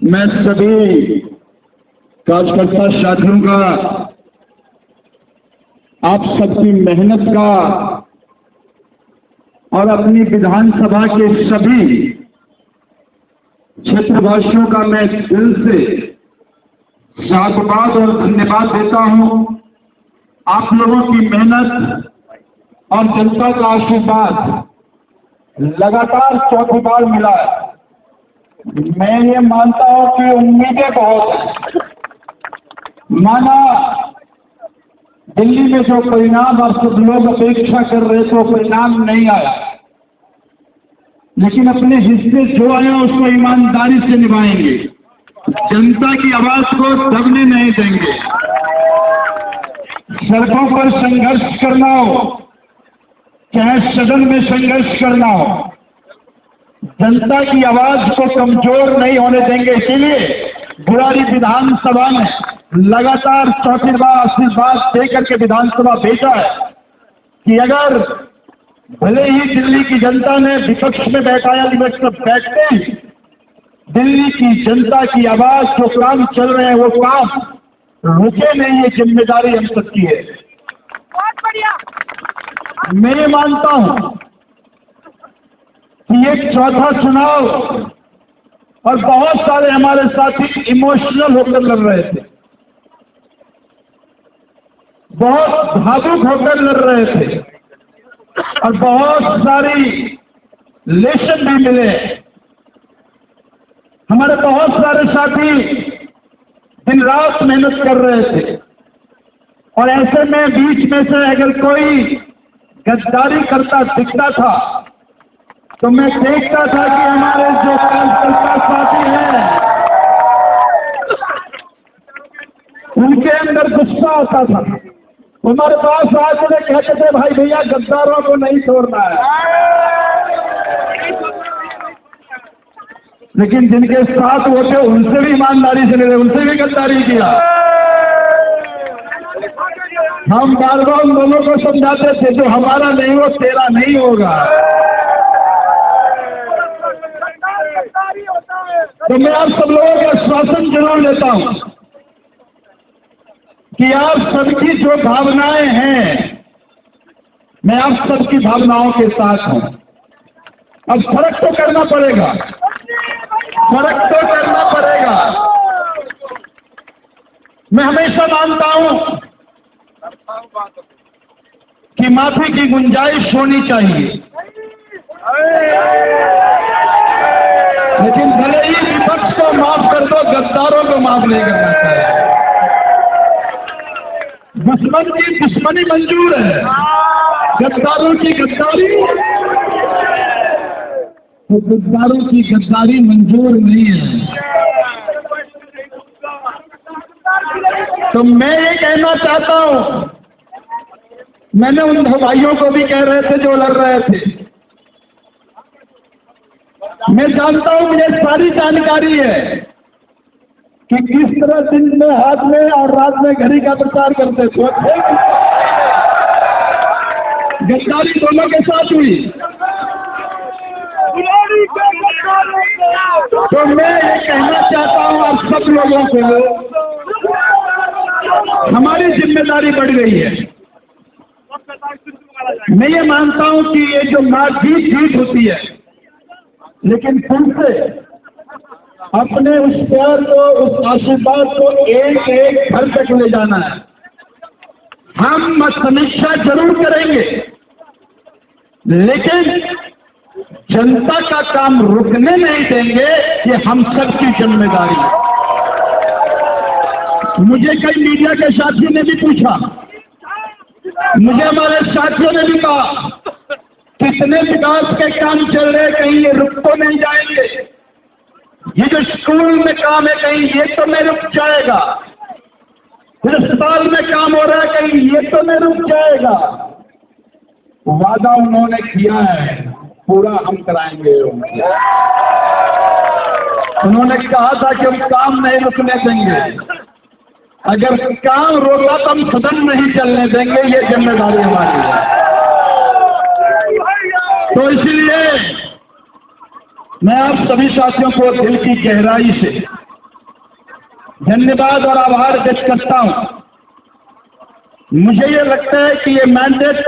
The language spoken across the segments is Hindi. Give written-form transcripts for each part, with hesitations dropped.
मैं सभी कार्यकर्ता साथियों का, आप सबकी मेहनत का और अपनी विधानसभा के सभी क्षेत्रवासियों का मैं दिल से साधुवाद और धन्यवाद देता हूं। आप लोगों की मेहनत और जनता का आशीर्वाद लगातार चौथी बार मिला है। मैं ये मानता हूं कि उम्मीदें बहुत हैं। माना दिल्ली में जो परिणाम आप सब लोग अपेक्षा कर रहे थे, परिणाम नहीं आया, लेकिन अपने हिस्से जो आया उसको ईमानदारी से निभाएंगे। जनता की आवाज को दबने नहीं देंगे। सड़कों पर संघर्ष करना हो, चाहे सदन में संघर्ष करना हो, जनता की आवाज को कमजोर नहीं होने देंगे। इसीलिए बुराड़ी विधानसभा में लगातार चौथी बार आशीर्वाद देकर के विधानसभा भेजा है कि अगर भले ही दिल्ली की जनता ने विपक्ष में बैठाया, विपक्ष में बैठते हैं, दिल्ली की जनता की आवाज जो काम चल रहे हैं वो काम रुके नहीं। ये जिम्मेदारी हम सबकी है। बहुत बढ़िया। मैं ये मानता हूं कि ये चौथा चुनाव और बहुत सारे हमारे साथी इमोशनल होकर लड़ रहे थे, बहुत भावुक होकर लड़ रहे थे और बहुत सारी लेसन भी मिले। हमारे बहुत सारे साथी दिन रात मेहनत कर रहे थे और ऐसे में बीच में से अगर कोई गद्दारी करता दिखता था तो मैं देखता था कि हमारे जो कार्यकर्ता साथी हैं उनके अंदर गुस्सा आता था। हमारे पास आके कहते थे, भाई भैया गद्दारों को नहीं छोड़ना है। लेकिन जिनके साथ वो थे उनसे भी ईमानदारी से मिले, उनसे भी गद्दारी किया। हम बार बार उन लोगों को समझाते थे, जो हमारा नहीं वो तेरा नहीं होगा। तो मैं आप सब लोगों का आश्वासन जरूर लेता हूं कि आप सबकी जो भावनाएं हैं, मैं आप सबकी भावनाओं के साथ हूं। अब फर्क तो करना पड़ेगा, फर्क तो करना पड़ेगा। मैं हमेशा मानता हूं कि माफी की गुंजाइश होनी चाहिए, लेकिन भले ही विपक्ष को माफ कर दो, गद्दारों को माफ नहीं करना चाहिए। दुश्मन की दुश्मनी मंजूर है, गद्दारों की गद्दारी, तो गद्दारों की गद्दारी मंजूर नहीं है। तो मैं ये कहना चाहता हूं, मैंने उन भाइयों को भी कह रहे थे जो लड़ रहे थे, मैं जानता हूं, मुझे सारी जानकारी है कि किस तरह दिन में हाथ में और रात में घड़ी का प्रचार करते थे। गद्दारी दोनों के साथ हुई। तो मैं ये कहना चाहता हूं आप सब लोगों को, हमारी जिम्मेदारी बढ़ गई है। मैं ये मानता हूं कि ये जो जीत होती है, लेकिन फिर से अपने उस प्यार को, उस आशीर्वाद को एक एक घर तक ले जाना है। हम समीक्षा जरूर करेंगे, लेकिन जनता का काम रुकने नहीं देंगे। ये हम सबकी जिम्मेदारी है। मुझे कई मीडिया के साथियों ने भी पूछा, मुझे हमारे साथियों ने भी कहा, कितने विकास के काम चल रहे, कहीं ये रुक तो नहीं जाएंगे? ये जो स्कूल में काम है कहीं ये तो नहीं रुक जाएगा? अस्पताल में काम हो रहा है कहीं ये तो नहीं रुक जाएगा? वादा उन्होंने किया है, पूरा हम कराएंगे। उन्होंने कहा था कि हम काम नहीं रुकने देंगे, अगर काम रोका तो हम सदन नहीं चलने देंगे। ये जिम्मेदारी हमारी है। तो इसलिए मैं आप सभी साथियों को दिल की गहराई से धन्यवाद और आभार व्यक्त करता हूं। मुझे ये लगता है कि ये मैंडेट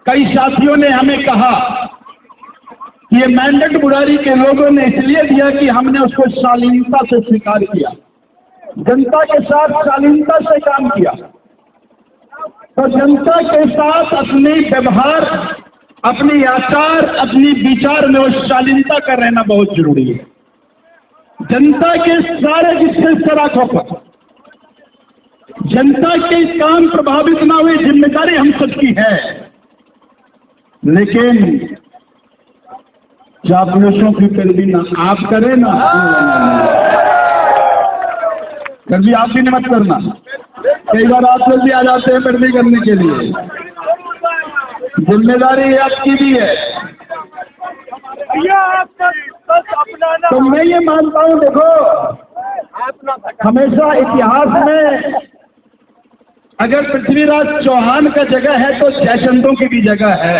कई साथियों ने हमें कहा कि ये मैंडेट बुराड़ी के लोगों ने इसलिए दिया कि हमने उसको शालीनता से स्वीकार किया, जनता के साथ शालीनता से काम किया। तो जनता के साथ अपनी व्यवहार, अपनी आचार, अपनी विचार में उस शालीनता का रहना बहुत जरूरी है। जनता के सारे जिससे सराखों पर जनता के काम प्रभावित ना हुई जिम्मेदारी हम सबकी है, लेकिन चापलूसों की पैरवी ना आप करें ना कभी आप भी मत करना। कई बार आप लोग भी आ जाते हैं पैरवी करने के लिए, जिम्मेदारी आपकी भी है। तो मैं ये मानता हूं, देखो हमेशा इतिहास में अगर पृथ्वीराज चौहान का जगह है तो जयचंदों की भी जगह है।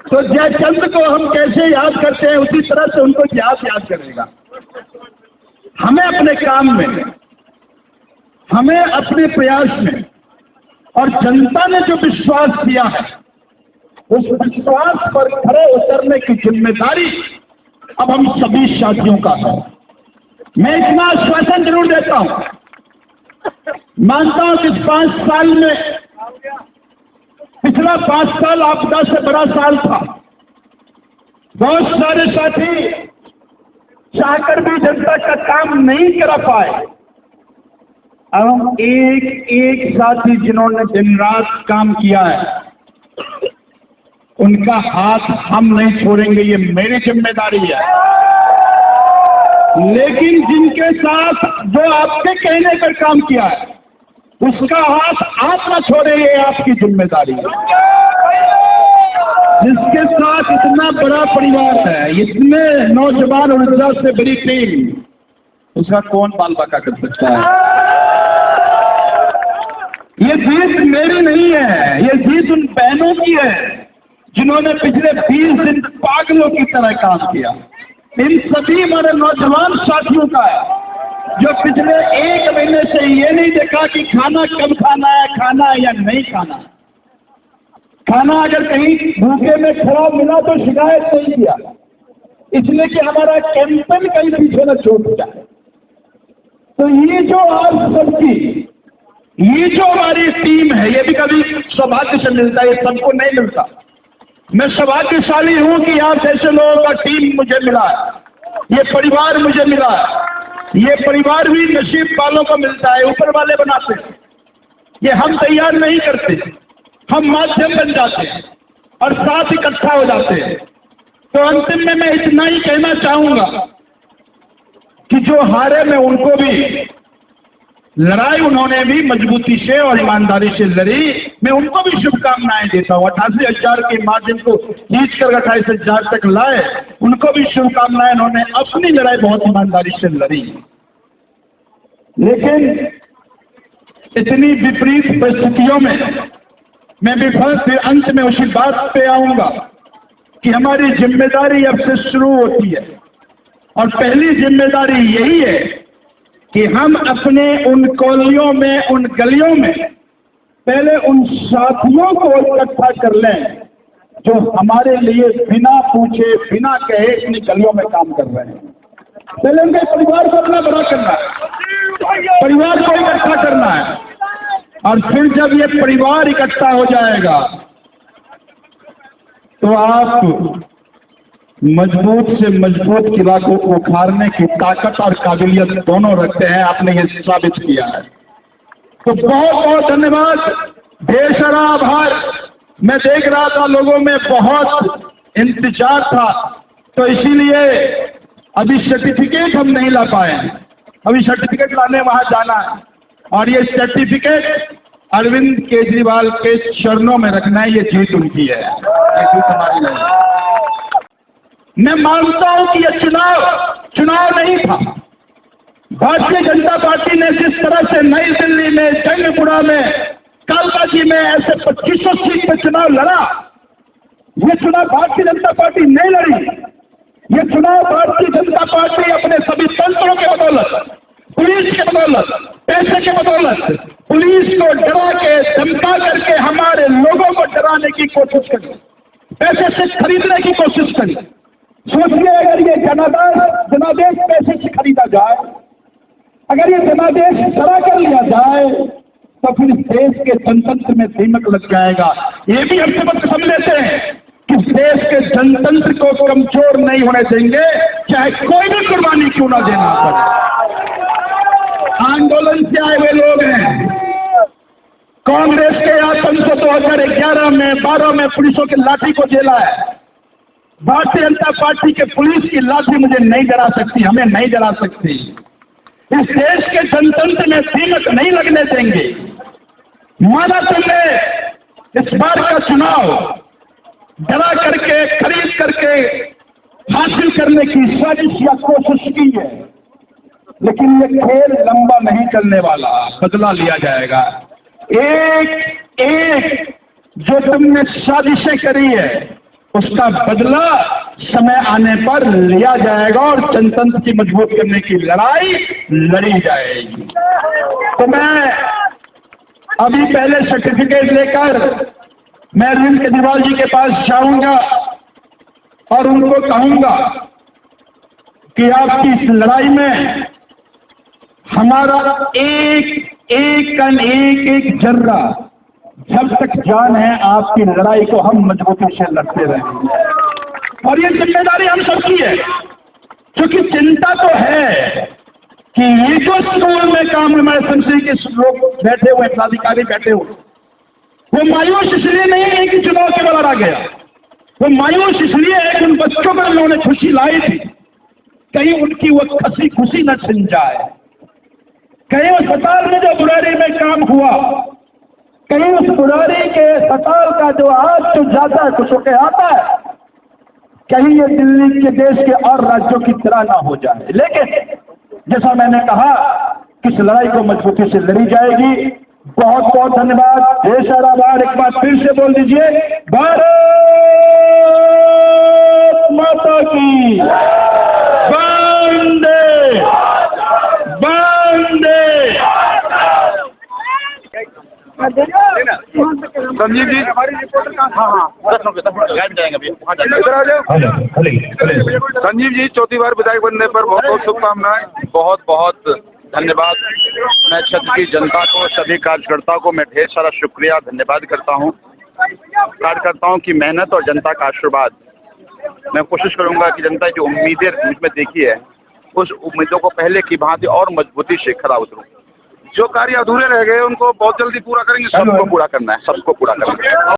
तो जयचंद को हम कैसे याद करते हैं, उसी तरह से उनको इतिहास याद करेगा। हमें अपने काम में, हमें अपने प्रयास में और जनता ने जो विश्वास किया है उस विश्वास पर खरे उतरने की जिम्मेदारी अब हम सभी साथियों का है। मैं इतना आश्वासन जरूर देता हूं, मानता हूं कि 5 साल में, पिछला 5 साल आपदा से बड़ा साल था। बहुत सारे साथी चाहकर भी जनता का काम नहीं करा पाए। अब हम एक एक साथी जिन्होंने दिन रात काम किया है उनका हाथ हम नहीं छोड़ेंगे, ये मेरी जिम्मेदारी है। लेकिन जिनके साथ जो आपके कहने पर काम किया है उसका हाथ आप ना छोड़े, ये आपकी जिम्मेदारी है। जिसके साथ इतना बड़ा परिवार है, इतने नौजवान और वृद्धा से बड़ी टीम, उसका कौन बाल बाका कर सकता है? ये जीत मेरी नहीं है, ये जीत उन बहनों की है जिन्होंने पिछले 20 दिन पागलों की तरह काम किया। इन सभी हमारे नौजवान साथियों का है जो पिछले 1 महीने से ये नहीं देखा कि खाना कब खाना है, खाना है या नहीं खाना। खाना अगर कहीं भूखे में खराब मिला तो शिकायत नहीं किया, इसलिए कि हमारा कैंपेन कहीं पीछे न छूट जाए। तो ये जो आज सबकी, ये जो हमारी टीम है, ये भी कभी सौभाग्य से मिलता है, ये सबको नहीं मिलता। मैं सौभाग्यशाली हूं कि आप जैसे लोगों का टीम मुझे मिला है, ये परिवार मुझे मिला है। ये परिवार भी नसीब वालों को मिलता है, ऊपर वाले बनाते हैं। ये हम तैयार नहीं करते, हम माध्यम बन जाते हैं और साथ इकट्ठा हो जाते हैं। तो अंतिम में मैं इतना ही कहना चाहूंगा कि जो हारे मैं उनको भी, लड़ाई उन्होंने भी मजबूती से और ईमानदारी से लड़ी, मैं उनको भी शुभकामनाएं देता हूं। 88,000 के मार्जिन को खींचकर 28,000 तक लाए, उनको भी शुभकामनाएं। उन्होंने अपनी लड़ाई बहुत ईमानदारी से लड़ी, लेकिन इतनी विपरीत परिस्थितियों में मैं भी फिर अंत में उसी बात पे आऊंगा कि हमारी जिम्मेदारी अब से शुरू होती है। और पहली जिम्मेदारी यही है कि हम अपने उन कॉलोनियों में, उन गलियों में पहले उन साथियों को इकट्ठा कर लें जो हमारे लिए बिना पूछे, बिना कहे अपनी गलियों में काम कर रहे हैं। पहले उनके परिवार को अपना बड़ा करना है, परिवार को इकट्ठा करना है। और फिर जब ये परिवार इकट्ठा हो जाएगा तो आप मजबूत से मजबूत किला को उखाड़ने की ताकत और काबिलियत दोनों रखते हैं। आपने ये साबित किया है। तो बहुत बहुत धन्यवाद, ढेर सारा आभार। मैं देख रहा था लोगों में बहुत इंतजार था, तो इसीलिए अभी सर्टिफिकेट हम नहीं ला पाए। अभी सर्टिफिकेट लाने वहां जाना है और ये सर्टिफिकेट अरविंद केजरीवाल के चरणों में रखना है। ये जीत उनकी है, ये जीत हमारी नहीं। मैं मानता हूं कि यह चुनाव नहीं था। भारतीय जनता पार्टी ने जिस तरह से नई दिल्ली में, जंगपुरा में, कालकाजी में ऐसे 2500 सीट पे चुनाव लड़ा, ये चुनाव भारतीय जनता पार्टी नहीं लड़ी, ये चुनाव भारतीय जनता पार्टी अपने सभी तंत्रों के बदौलत, पुलिस के बदौलत, पैसे के बदौलत, पुलिस को डरा के धमका करके हमारे लोगों को डराने की कोशिश करी, पैसे से खरीदने की कोशिश करी। सोचिए, अगर ये जनादेश पैसे से खरीदा जाए, अगर ये जनादेश डरा कर लिया जाए, तो फिर देश के जनतंत्र में दीमक लग जाएगा। ये भी हम सबक समझ लेते हैं कि देश के जनतंत्र को कमजोर नहीं होने देंगे, चाहे कोई भी कुर्बानी क्यों ना देना पड़े। आंदोलन से आए हुए लोग हैं। कांग्रेस के आतंक को 2011 में 12 में पुलिसों की लाठी को झेला है। भारतीय जनता पार्टी के पुलिस की लाठी मुझे नहीं डरा सकती, हमें नहीं डरा सकती। इस देश के जनतंत्र में दीमक नहीं लगने देंगे। माना तुमने इस बार का चुनाव डरा करके, खरीद करके हासिल करने की साजिश या कोशिश की है, लेकिन ये खेल लंबा नहीं चलने वाला, बदला लिया जाएगा। एक एक जो तुमने साजिशें करी है, उसका बदला समय आने पर लिया जाएगा और जनतंत्र की मजबूत करने की लड़ाई लड़ी जाएगी। तो मैं अभी पहले सर्टिफिकेट लेकर मैं अरविंद केजरीवाल जी के पास जाऊंगा और उनको कहूंगा कि आपकी इस लड़ाई में हमारा एक एक जर्रा, जब तक जान है, आपकी लड़ाई को हम मजबूती से लड़ते रहेंगे। और ये जिम्मेदारी हम सबकी है, क्योंकि चिंता तो है कि ये जो स्कूल में काम एमरजेंसी के लोग बैठे हुए, पदाधिकारी बैठे हुए, वो मायूस इसलिए नहीं है कि चुनाव के बाद आ गया, वो मायूस इसलिए है कि उन बच्चों पर उन्होंने खुशी लाई थी, कहीं उनकी वो हंसी खुशी न छिन जाए। कहीं अस्पताल में जो बुरारी में काम हुआ, कहीं उस बुरारी के अस्पताल का जो आज तो जाता है कुछ होके आता है, कहीं ये दिल्ली के देश के और राज्यों की तरह ना हो जाए। लेकिन जैसा मैंने कहा, इस लड़ाई को मजबूती से लड़ी जाएगी। बहुत बहुत धन्यवाद, ढेर सारा आभार। एक बार फिर से बोल दीजिए, भारत माता की वंदे वंदे। संजीव जी, हमारी रिपोर्टर संजीव जी, चौथी बार विधायक बनने पर बहुत बहुत शुभकामनाएं, बहुत बहुत धन्यवाद। मैं क्षेत्र की जनता को, सभी कार्यकर्ताओं को मैं ढेर सारा शुक्रिया धन्यवाद करता हूं। कार्यकर्ताओं की मेहनत और जनता का आशीर्वाद, मैं कोशिश करूंगा कि जनता जो उम्मीदें मुझमें देखी है, उस उम्मीदों को पहले की भांति और मजबूती से खरा उतरूं। जो कार्य अधूरे रह गए उनको बहुत जल्दी पूरा करेंगे, सबको पूरा करना है, सबको पूरा करना है।